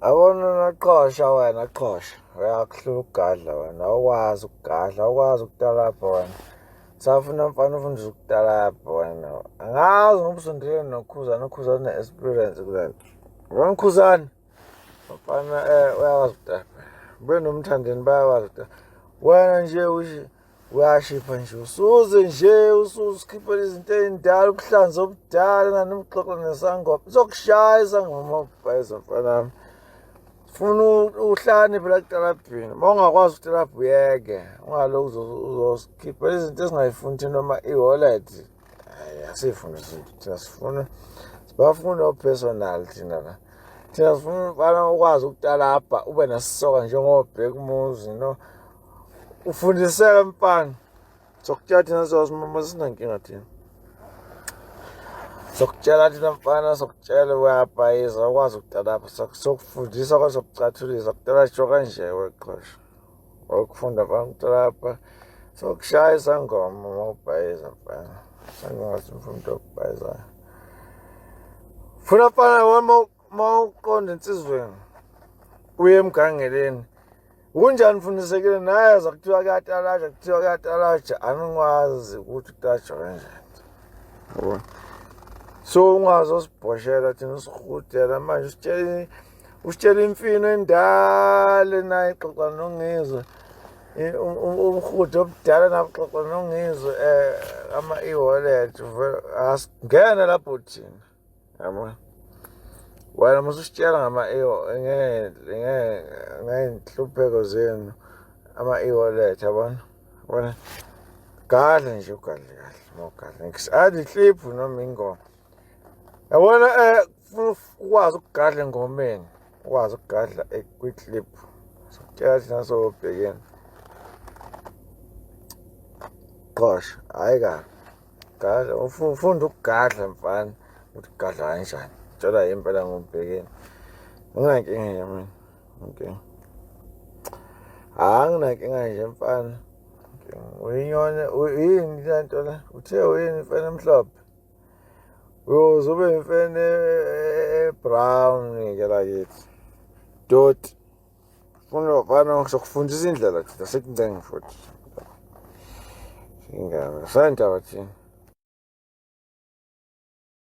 Awona naqosha wena qosha. Uyakuhlula ukugadla wena. Awukwazi ukugadla, awukwazi ukutalapha wena. Safuna mfana ufundisa ukutalapha wena. Angazi ngoba usondelene noKhuzani, uKhuzani une-experience kule nto. Yabona uKhuzani? Mfana uyakwazi ukutalapha. Ube nomthandeni bayakwazi ukutalapha. Wena nje uyashipha nje. Usuze nje, usikhiphele izinto ey'ndala, ubuhlanzi obudala, nanimxoxo nesangoma. Izokushaya isangoma ubhayeza mfana wami. Funa uhlane phela kutalabhini. Uma ungakwazi ukutalabha uyeke. Ungalokhu uzosikhipha izinto esingayifuni thina noma i-wallet. Hayi, asifundisi izinto. Thina sibafuna o-personal thina la. Thina sifuna umfana ukwazi ukutalabha, ube nesisoka njengobheka umuzi, no. Ufundiseke mfana. Sokutshela thina sosimama sinankinga thina. Sokutshela thina mfana, sokutshela uyabhayiza, ukwazi ukutalapha, sokufundisa kwasokucathulisa, kutalatshwa kanje weqhosha. Wakufunda mfana ukutalapha, sokushaya isangoma uma ubhayiza mfana. Sangoma simfundo okubhayizayo. Funa mfana uma uqonda insizweni, uye emgangeleni. Kunjani ufundisekile naye zakuthiwa kuyatalasha, kuthiwa kuyatalasha, aningwazi ukuthi kutalashwa kanjani. So ungazosibhoshela thina usirhudela manje usitshela imfino endala naye xoxa nongizwe. Umhudo obudala nabo xoxa nongizwe ama-e-wallet asingene lapho thina. Yabona? Wena mususitshela ngey'nhlupheko zenu ama-e-wallet yabona? Yabona? Gadla nje ugadle kahle, mawugadla. Athi ihliphu noma ingoma. Yabona ukwazi ukugadla engomeni, ukwazi ukugadla kwi-clip. Sokutshela thina sobhekeni. Qosha, hhayi kabi. Gadla, ufunda ukugadla mfana, ukuthi kugadla kanjani. Tshela impela ngobhekeni. Nginankinga nje mina. Okay. Anginankinga nje mfana. Uyini le nto le? Uthe uyini mfana emhlophe? Uzobe imfene brown-ke lakithi. Doti. Funa mfana ngizokufundisa indlela thina sekuncenge futhi. Singaba sandaba thina.